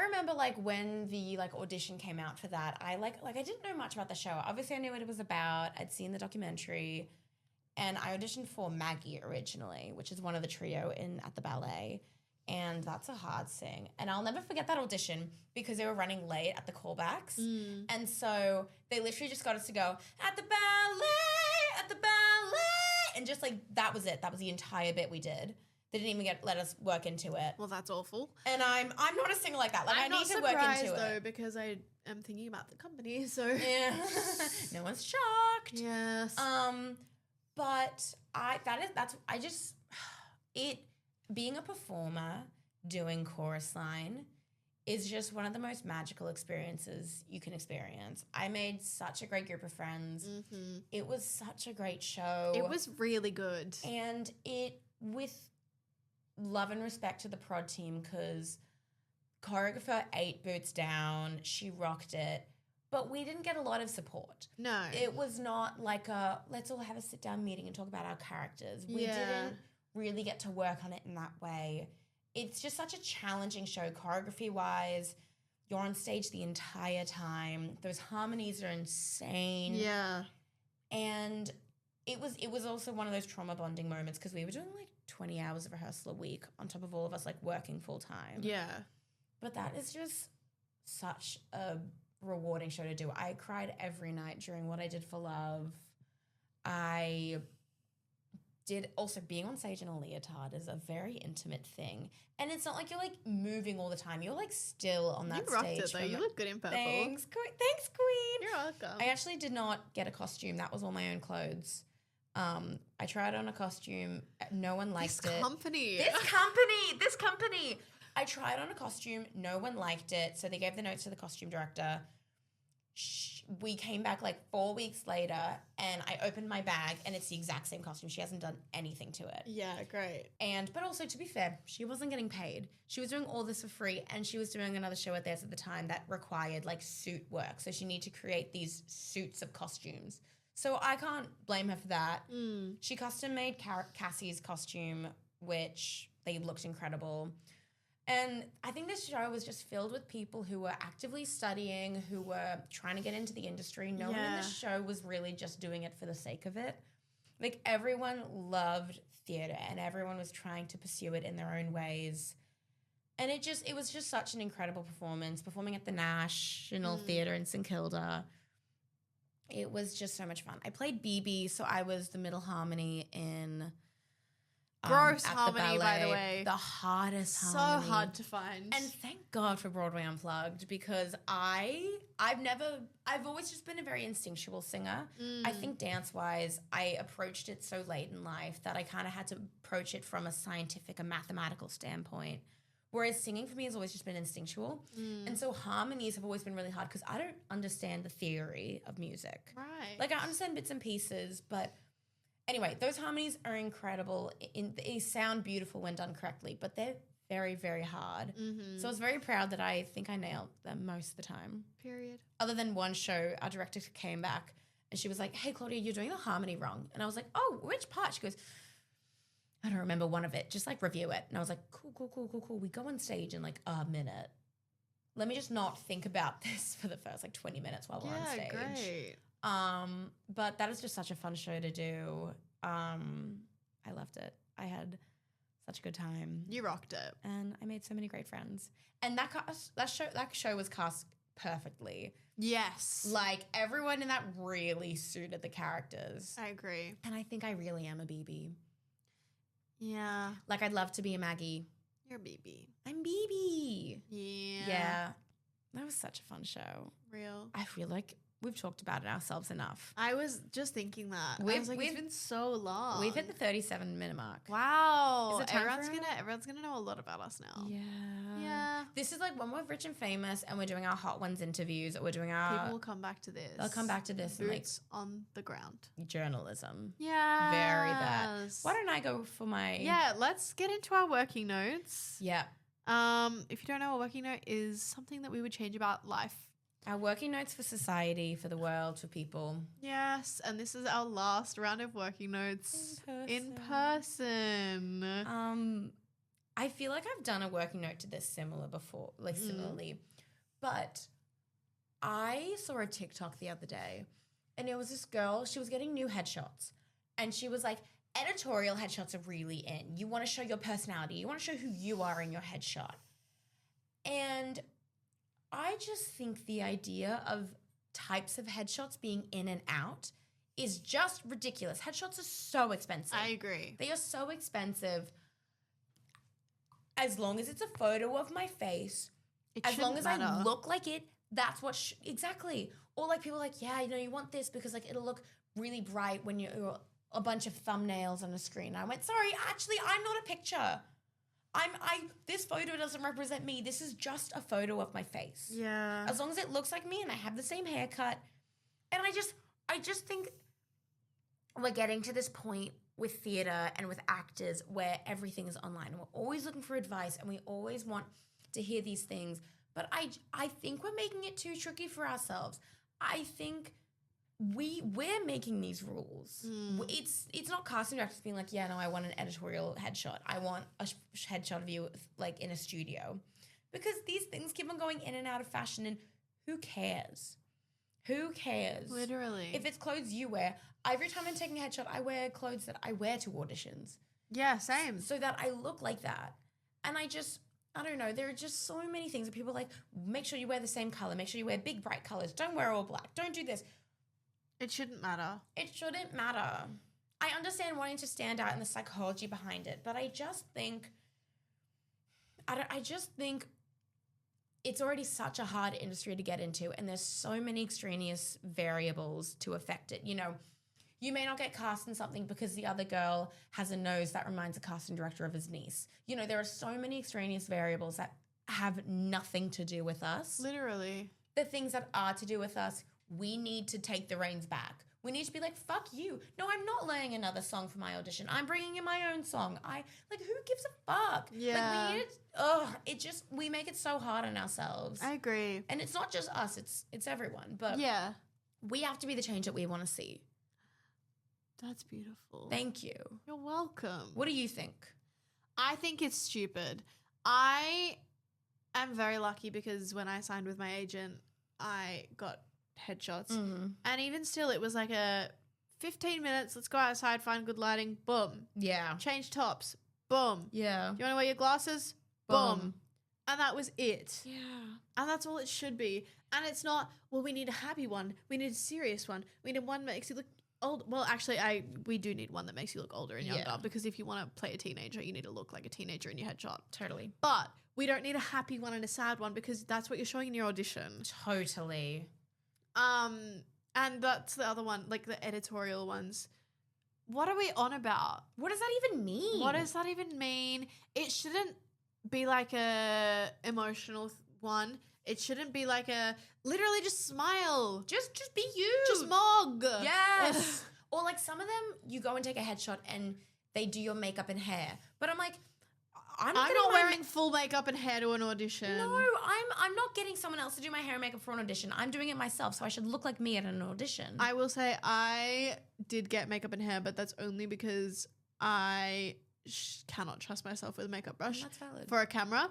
remember like when the like audition came out for that, I like I didn't know much about the show. Obviously I knew what it was about. I'd seen the documentary. And I auditioned for Maggie originally, which is one of the trio at the ballet. And that's a hard sing. And I'll never forget that audition because they were running late at the callbacks. And so they literally just got us to go, at the ballet. And just like, that was it. That was the entire bit we did. They didn't even let us work into it. Well, that's awful. And I'm not a singer like that. Like, I need to work into it. Though, because I am thinking about the company, so. Yeah. No one's shocked. Yes. But being a performer doing Chorus Line is just one of the most magical experiences you can experience. I made such a great group of friends. It was such a great show. It was really good. And with love and respect to the prod team, because choreographer 8 boots down, she rocked it. But we didn't get a lot of support. No. It was not like let's all have a sit-down meeting and talk about our characters. We didn't really get to work on it in that way. It's just such a challenging show choreography-wise. You're on stage the entire time. Those harmonies are insane. Yeah. And it was also one of those trauma bonding moments because we were doing like 20 hours of rehearsal a week on top of all of us like working full-time. Yeah. But that is just such a rewarding show to do. I cried every night during what I did for love. I did also being on stage in a leotard is a very intimate thing. And it's not like you're like moving all the time. You're like still on that stage. You rocked it though. You look good in purple. Thanks, queen. You're welcome. I actually did not get a costume. That was all my own clothes. I tried on a costume. No one liked it. This company. I tried on a costume. No one liked it. So they gave the notes to the costume director. We came back like 4 weeks later and I opened my bag and it's the exact same costume. She hasn't done anything to it. Yeah, great. But also, to be fair, she wasn't getting paid. She was doing all this for free and she was doing another show at theirs at the time that required like suit work. So she needed to create these suits of costumes. So I can't blame her for that. She custom made Cassie's costume, which they looked incredible. And I think this show was just filled with people who were actively studying, who were trying to get into the industry. No one in the show was really just doing it for the sake of it. Like, everyone loved theatre and everyone was trying to pursue it in their own ways. And it was just such an incredible performance, performing at the National Theatre in St Kilda. It was just so much fun. I played BB, so I was the middle harmony in... Gross harmony, by the way. The hardest harmony. So hard to find. And thank God for Broadway Unplugged, because I've always just been a very instinctual singer. I think dance-wise, I approached it so late in life that I kind of had to approach it from a scientific, a mathematical standpoint, Whereas singing for me has always just been instinctual. And so harmonies have always been really hard because I don't understand the theory of music. Right. Like I understand bits and pieces, but anyway, those harmonies are incredible. They sound beautiful when done correctly, but they're very, very hard. Mm-hmm. So I was very proud that I think I nailed them most of the time. Period. Other than one show, our director came back and she was like, hey, Claudia, you're doing the harmony wrong. And I was like, oh, which part? She goes, I don't remember one of it. Just like review it. And I was like, cool. We go on stage in like a minute. Let me just not think about this for the first like 20 minutes while we're on stage. Great. But that is just such a fun show to do. I loved it. I had such a good time. You rocked it. And I made so many great friends. And that show was cast perfectly. Yes. Like everyone in that really suited the characters. I agree. And I think I really am a BB. Yeah. Like I'd love to be a Maggie. You're a BB. I'm BB. Yeah. Yeah. That was such a fun show. Real. I feel like we've talked about it ourselves enough. I was just thinking that. I was like, it's been so long. We've hit the 37-minute mark. Wow. Is it time everyone's gonna know a lot about us now. Yeah. Yeah. This is like when we're rich and famous and we're doing our Hot Ones interviews or we're doing our... People will come back to this. They'll come back to this and like... Boots on the ground. Journalism. Yeah. Very that. Why don't I go for my... Yeah, let's get into our working notes. Yeah. If you don't know, a working note is something that we would change about life. Our working notes for society, for the world, for people. Yes, and this is our last round of working notes in person. I feel like I've done a working note to this similarly, but I saw a TikTok the other day, and it was this girl. She was getting new headshots, and she was like, editorial headshots are really in. You want to show your personality. You want to show who you are in your headshot. And I just think the idea of types of headshots being in and out is just ridiculous. Headshots are so expensive. I agree. They are so expensive. As long as it's a photo of my face, as long as I look like it, that's what exactly. Or like people are like, yeah, you want this because like it'll look really bright when you're a bunch of thumbnails on a screen. I went, sorry, actually, I'm not a picture. This photo doesn't represent me. This is just a photo of my face. Yeah. As long as it looks like me and I have the same haircut. And I just think we're getting to this point with theater and with actors where everything is online. And we're always looking for advice and we always want to hear these things. But I think we're making it too tricky for ourselves. I think we're making these rules. It's not casting directors being like, yeah, no, I want an editorial headshot. I want a headshot of you like in a studio, because these things keep on going in and out of fashion, and who cares? Who cares? Literally. If it's clothes you wear, every time I'm taking a headshot, I wear clothes that I wear to auditions. Yeah, same. So that I look like that. And I don't know. There are just so many things that people are like, make sure you wear the same color. Make sure you wear big, bright colors. Don't wear all black. Don't do this. It shouldn't matter. It shouldn't matter. I understand wanting to stand out and the psychology behind it, but I just think it's already such a hard industry to get into, and there's so many extraneous variables to affect it. You may not get cast in something because the other girl has a nose that reminds a casting director of his niece. There are so many extraneous variables that have nothing to do with us. Literally. The things that are to do with us, we need to take the reins back. We need to be like, fuck you. No, I'm not laying another song for my audition. I'm bringing in my own song. Who gives a fuck? Yeah. We make it so hard on ourselves. I agree. And it's not just us, it's everyone. But yeah, we have to be the change that we want to see. That's beautiful. Thank you. You're welcome. What do you think? I think it's stupid. I am very lucky because when I signed with my agent, I got headshots. And even still, it was like a 15 minutes, let's go outside, find good lighting, boom. Yeah. Change tops, boom. Yeah. You want to wear your glasses? Boom. And that was it. Yeah. And that's all it should be. And it's not, well, we need a happy one. We need a serious one. We need one that makes you look old. Well, actually, we do need one that makes you look older and younger, because if you want to play a teenager, you need to look like a teenager in your headshot. Totally. But we don't need a happy one and a sad one, because that's what you're showing in your audition. Totally. And that's the other one, like the editorial ones. What are we on about? What does that even mean? What does that even mean? It shouldn't be like a emotional one. It shouldn't be like a literally just smile. Just be you. Just mog. Yes. Or like some of them, you go and take a headshot and they do your makeup and hair. But I'm like, I'm not wearing full makeup and hair to an audition. No, I'm not getting someone else to do my hair and makeup for an audition. I'm doing it myself, so I should look like me at an audition. I will say I did get makeup and hair, but that's only because I cannot trust myself with a makeup brush. That's valid. For a camera.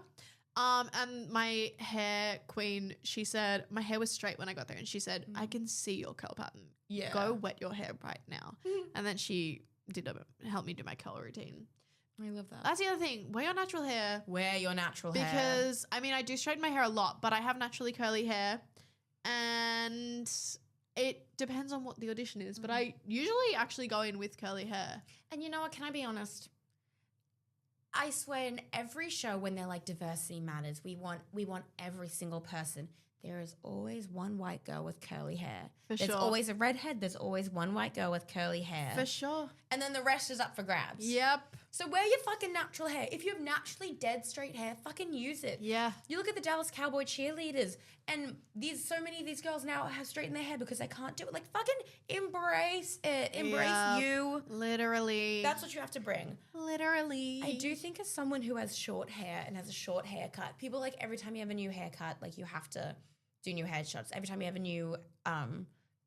And my hair queen, she said, my hair was straight when I got there, and she said, I can see your curl pattern. Yeah. Go wet your hair right now. And then she did help me do my curl routine. I love that. That's the other thing. Wear your natural hair. Wear your natural hair. Because, I mean, I do straighten my hair a lot, but I have naturally curly hair. And it depends on what the audition is. But I usually actually go in with curly hair. And you know what? Can I be honest? I swear in every show when they're like diversity matters, we want every single person. There is always one white girl with curly hair. There's always a redhead. There's always one white girl with curly hair. For sure. And then the rest is up for grabs. Yep. So wear your fucking natural hair. If you have naturally dead straight hair, fucking use it. Yeah. You look at the Dallas Cowboy cheerleaders, and so many of these girls now have straightened their hair because they can't do it. Like, fucking embrace it. Embrace you. Literally. That's what you have to bring. Literally. I do think as someone who has short hair and has a short haircut, people like every time you have a new haircut, like you have to do new headshots. Every time you have a new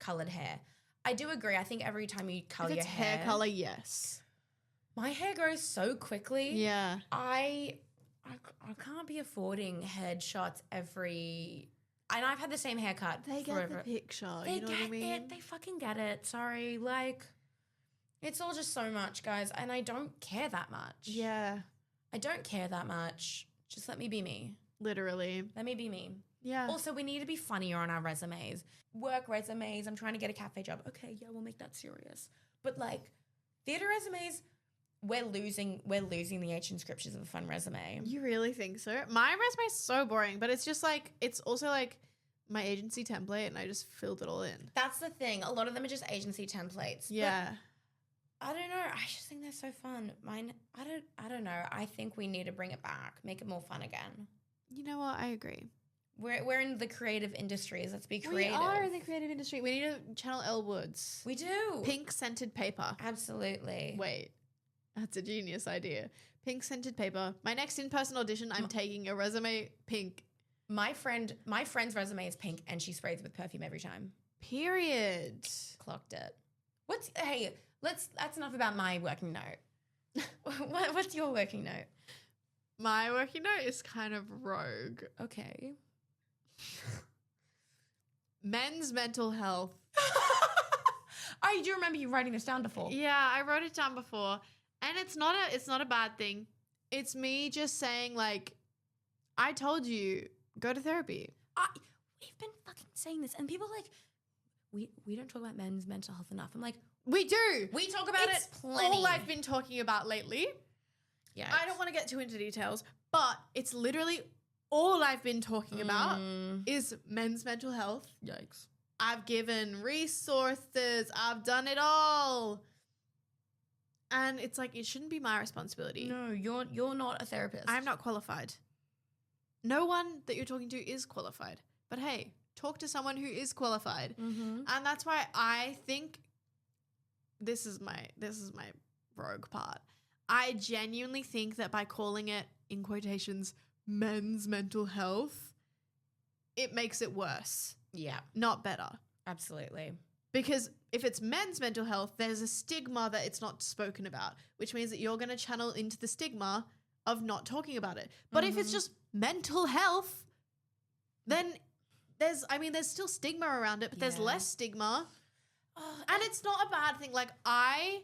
colored hair. I do agree. I think every time you color your hair color, yes. My hair grows so quickly. Yeah. I can't be affording headshots every... And I've had the same haircut They forever. get the picture, They you know get what I mean? it. They fucking get it. Sorry. Like, it's all just so much, guys. And I don't care that much. Yeah. I don't care that much. Just let me be me. Literally. Let me be me. Yeah. Also, we need to be funnier on our resumes. Work resumes. I'm trying to get a cafe job. Okay, yeah, we'll make that serious. But like, theatre resumes... We're losing the ancient scriptures of a fun resume. You really think so? My resume is so boring, but it's just like, it's also like my agency template and I just filled it all in. That's the thing. A lot of them are just agency templates. Yeah. But I don't know. I just think they're so fun. Mine, I don't know. I think we need to bring it back, make it more fun again. You know what? I agree. We're in the creative industries. Let's be creative. We are in the creative industry. We need to channel Elle Woods. We do. Pink scented paper. Absolutely. Wait. That's a genius idea. Pink scented paper. My next in-person audition, I'm taking a resume pink. My friend's resume is pink and she sprays with perfume every time. Period. Clocked it. That's enough about my working note. What's your working note? My working note is kind of rogue. Okay. Men's mental health. I do remember you writing this down before. Yeah, I wrote it down before. And it's not a bad thing. It's me just saying, like, I told you, go to therapy. We've been fucking saying this, and people are like, we don't talk about men's mental health enough. I'm like, we do. We talk about it's it plenty. all I've been talking about lately. Yeah. I don't want to get too into details, but it's literally all I've been talking about is men's mental health. Yikes. I've given resources. I've done it all. And it's like, it shouldn't be my responsibility. No, you're not a therapist. I'm not qualified. No one that you're talking to is qualified. But hey, talk to someone who is qualified. Mm-hmm. And that's why I think this is my rogue part. I genuinely think that by calling it, in quotations, men's mental health, it makes it worse. Yeah. Not better. Absolutely. Because if it's men's mental health, there's a stigma that it's not spoken about, which means that you're going to channel into the stigma of not talking about it. But if it's just mental health, then there's still stigma around it, but there's less stigma. And it's not a bad thing. Like, I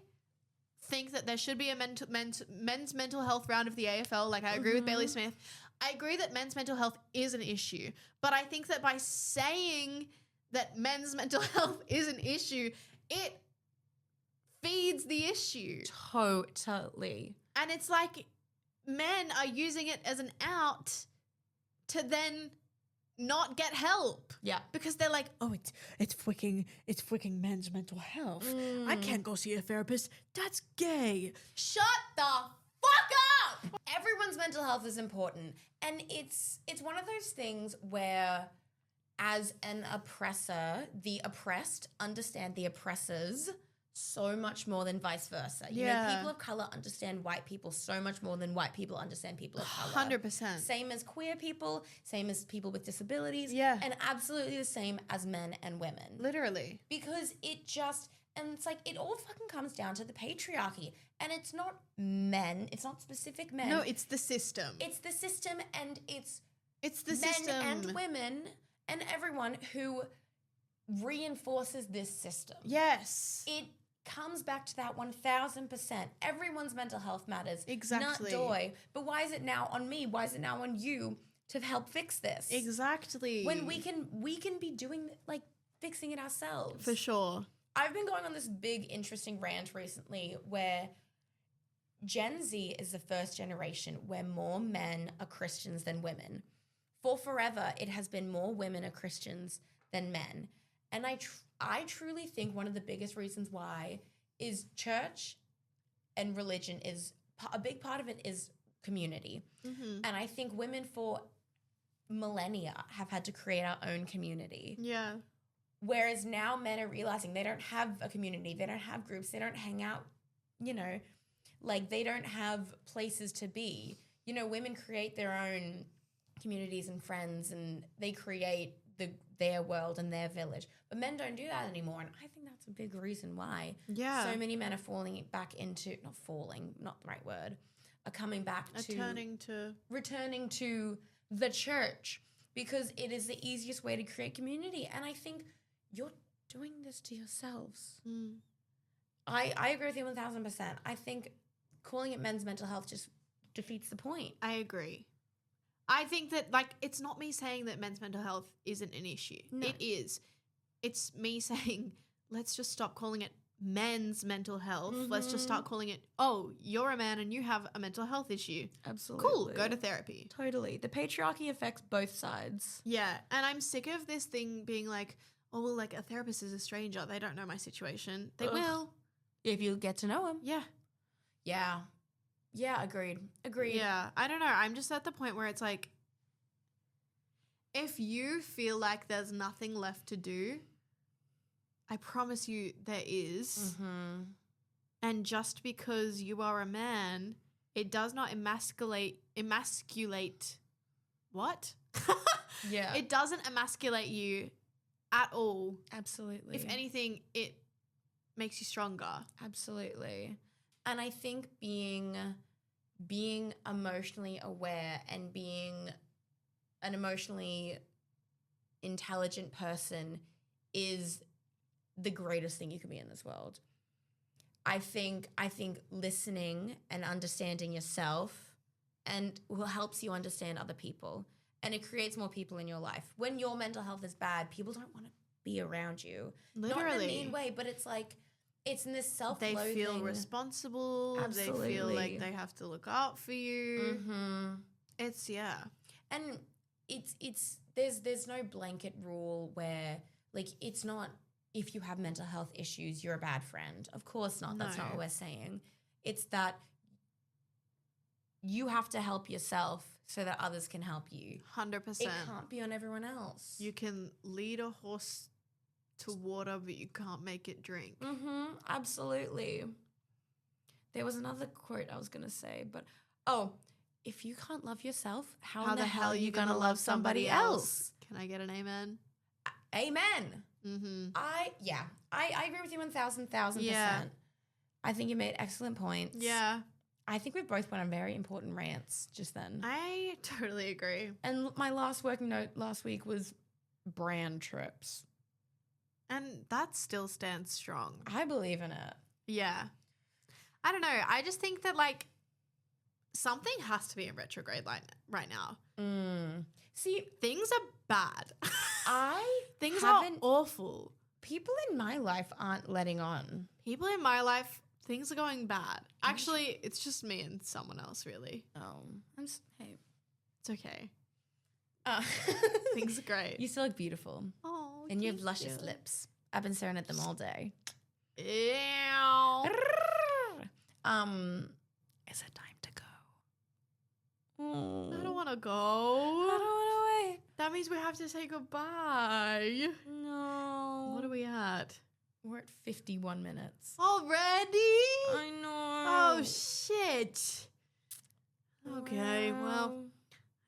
think that there should be a men's mental health round of the AFL. Like, I agree with Bailey Smith. I agree that men's mental health is an issue. But I think that by saying that men's mental health is an issue, it feeds the issue. Totally. And it's like men are using it as an out to then not get help. Yeah. Because they're like, oh, it's freaking men's mental health. I can't go see a therapist. That's gay. Shut the fuck up. Everyone's mental health is important. And it's one of those things where as an oppressor, the oppressed understand the oppressors so much more than vice versa. You know, people of color understand white people so much more than white people understand people of color. 100%. Same as queer people, same as people with disabilities. Yeah. And absolutely the same as men and women. Literally. Because and it's like, it all fucking comes down to the patriarchy. And it's not men, it's not specific men. No, it's the system. It's the system, and it's the men system. and women and everyone who reinforces this system. Yes. It comes back to that 1000%. Everyone's mental health matters. Exactly. Not doy. But why is it now on me? Why is it now on you to help fix this? Exactly. When we can be doing, like, fixing it ourselves. For sure. I've been going on this big, interesting rant recently where Gen Z is the first generation where more men are Christians than women. For forever, it has been more women are Christians than men. And I truly think one of the biggest reasons why is church and religion is a big part of it is community. Mm-hmm. And I think women for millennia have had to create our own community. Yeah. Whereas now men are realizing they don't have a community, they don't have groups, they don't hang out, you know, like they don't have places to be. You know, women create their own communities and friends, and they create their world and their village. But men don't do that anymore, and I think that's a big reason why so many men are falling back into, not falling, not the right word, are coming back to returning to the church, because it is the easiest way to create community. And I think you're doing this to yourselves. I agree with you 1000%. I think calling it men's mental health just defeats the point. I agree. I think that, like, it's not me saying that men's mental health isn't an issue. No. It is. It's me saying, let's just stop calling it men's mental health. Mm-hmm. Let's just start calling it, oh, you're a man and you have a mental health issue. Absolutely. Cool, go to therapy. Totally. The patriarchy affects both sides. Yeah, and I'm sick of this thing being like, oh, well, like, a therapist is a stranger. They don't know my situation. They will. If you get to know them. Yeah. Yeah. Yeah, agreed. Yeah, I don't know. I'm just at the point where it's like, if you feel like there's nothing left to do, I promise you there is. Mm-hmm. And just because you are a man, it does not emasculate what? Yeah. It doesn't emasculate you at all. Absolutely. If anything, it makes you stronger. Absolutely. And I think being emotionally aware and being an emotionally intelligent person is the greatest thing you can be in this world. I think listening and understanding yourself and helps you understand other people, and it creates more people in your life. When your mental health is bad, people don't want to be around you. Literally. Not in a mean way, but it's like, it's in this self-loathing. They feel responsible. Absolutely. They feel like they have to look out for you. Mm-hmm. It's, yeah. And there's no blanket rule where, like, it's not, if you have mental health issues, you're a bad friend. Of course not. That's not what we're saying. It's that you have to help yourself so that others can help you. 100%. It can't be on everyone else. You can lead a horse to water, but you can't make it drink. Mm-hmm. Absolutely. There was another quote I was going to say, but, if you can't love yourself, how in the hell are you going to love somebody else? Can I get an amen? Amen. Mm-hmm. I agree with you 1,000%. Yeah. I think you made excellent points. Yeah. I think we've both went on very important rants just then. I totally agree. And my last working note last week was brand trips. And that still stands strong. I believe in it. Yeah. I don't know. I just think that, like, something has to be in retrograde right now. See, things are bad. Things are haven't- awful. People in my life aren't letting on. People in my life, things are going bad. Actually, it's just me and someone else, really. Oh, hey. It's okay. Things are great. You still look beautiful. Oh, and you have luscious lips. I've been staring at them all day. Ew. Is it time to go? Oh. I don't want to go. I don't want to wait. That means we have to say goodbye. No. What are we at? We're at 51 minutes. Already? I know. Oh, shit. Okay, well,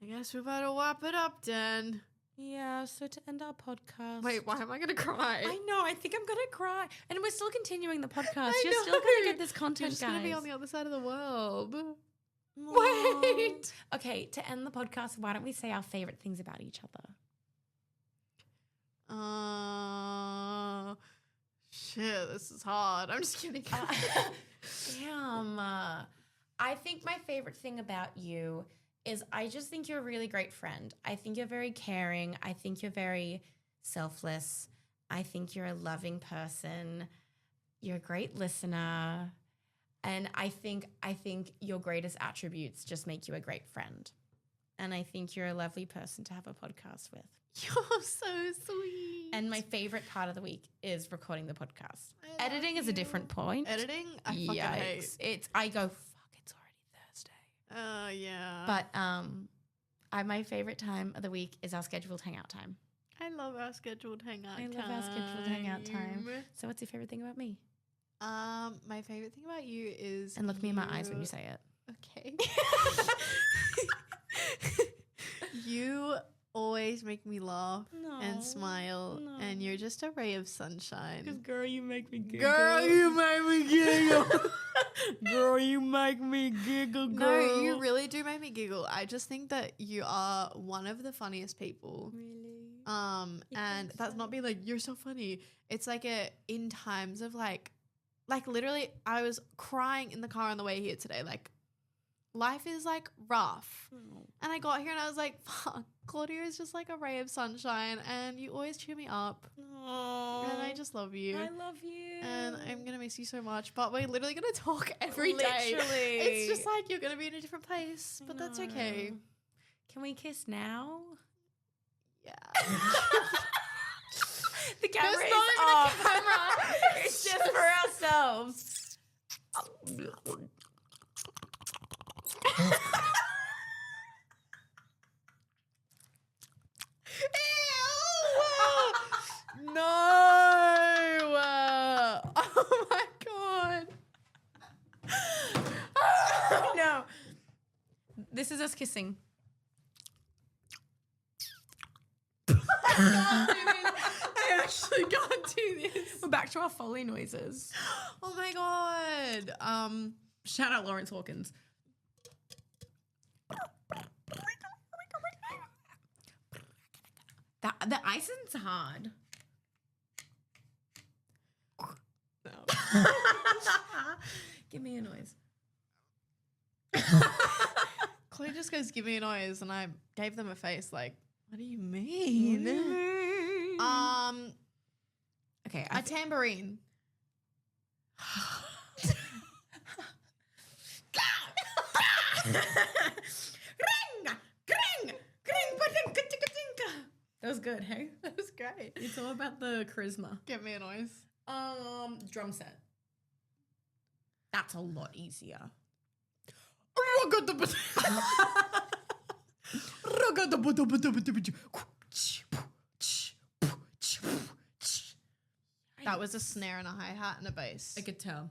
I guess we better wrap it up then. Yeah, so to end our podcast. Wait, why am I going to cry? I know, I think I'm going to cry. And we're still continuing the podcast. I You're know. still going to get this You're content, just guys. going to be on the other side of the world. Aw. Wait. Okay, to end the podcast, why don't we say our favorite things about each other? Shit, this is hard. I'm just kidding. Damn. I think my favorite thing about you is I just think you're a really great friend. I think you're very caring. I think you're very selfless. I think you're a loving person. You're a great listener. And I think your greatest attributes just make you a great friend. And I think you're a lovely person to have a podcast with. You're so sweet. And my favorite part of the week is recording the podcast. I Editing love is a you. different point. Editing? I fucking hate. I go, fuck, it's already Thursday. Yeah. But my favorite time of the week is our scheduled hangout time. I love our scheduled hangout I time. love our scheduled hangout time. So what's your favorite thing about me? My favorite thing about you is And look me in my eyes when you say it. Okay. You always make me laugh and smile, and you're just a ray of sunshine. Girl, you make me giggle. Girl, you make me giggle. Girl, you make me giggle, girl. No, you really do make me giggle. I just think that you are one of the funniest people. Really? And that's not being like, you're so funny. It's like in times of like literally I was crying in the car on the way here today. Like, life is like rough. And I got here and I was like, fuck, Claudia is just like a ray of sunshine and you always cheer me up. Aww. And I just love you. I love you. And I'm going to miss you so much. But we're literally going to talk every day. Literally. It's just like you're going to be in a different place. But that's okay. Can we kiss now? Yeah. The camera There's is not even off. a camera. It's just for ourselves. Ew. No. Oh my God. No. This is us kissing. I actually can't do this. We're back to our Foley noises. Oh my God. Shout out Lawrence Hawkins. The icing's hard. No. Give me a noise. Chloe just goes, give me a noise, and I gave them a face like, what do you mean? Okay, A tambourine. That was good, hey? That was great. It's all about the charisma. Give me a noise. Drum set. That's a lot easier. That was a snare and a hi-hat and a bass. I could tell.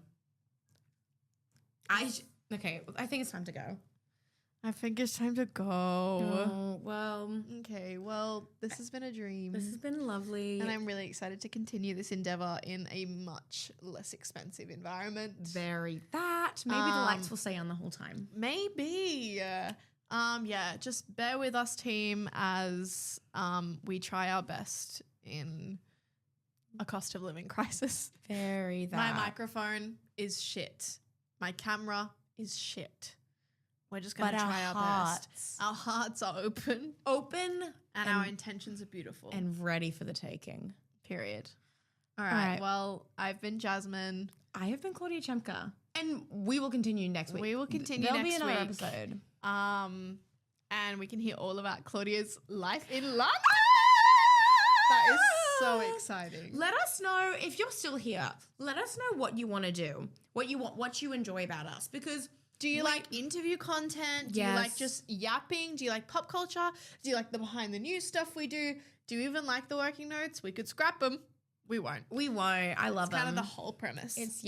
Okay, I think it's time to go. I think it's time to go. Oh, well, Okay, well, this has been a dream. this has been lovely. And I'm really excited to continue this endeavor in a much less expensive environment. very that. Maybe the lights will stay on the whole time. Maybe. Yeah, just bear with us, team, as we try our best in a cost of living crisis. Very that. My microphone is shit. My camera is shit. We're just going to try our best. Our hearts are open. And our intentions are beautiful. and ready for the taking. Period. All right. Well, I've been Jasmine. I have been Claudia Chemka. And we will continue next week. We will continue There'll next be another week. episode. And we can hear all about Claudia's life in London. That is so exciting. Let us know if you're still here. Let us know what you want to do, what you enjoy about us, because Do you like interview content? Do you like just yapping? Do you like pop culture? Do you like the behind the news stuff we do? Do you even like the working notes? We could scrap them. We won't. I love them. It's kind of the whole premise. It's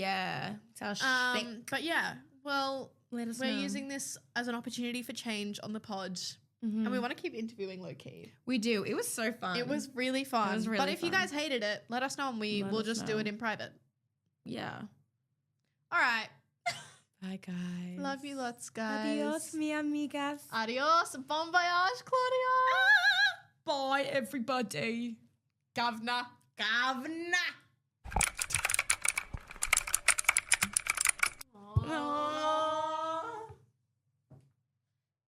our shtick. But yeah, well, Let us we're know. using this as an opportunity for change on the pod. And we want to keep interviewing low key. We do. It was so fun. It was really fun. It was really but if you fun. guys hated it, let us know and we'll just do it in private. Yeah. All right. Bye, guys. Love you lots, guys. Adios, mi amigas. Adios. Bon voyage, Claudia. Bye, everybody. Governor. Governor.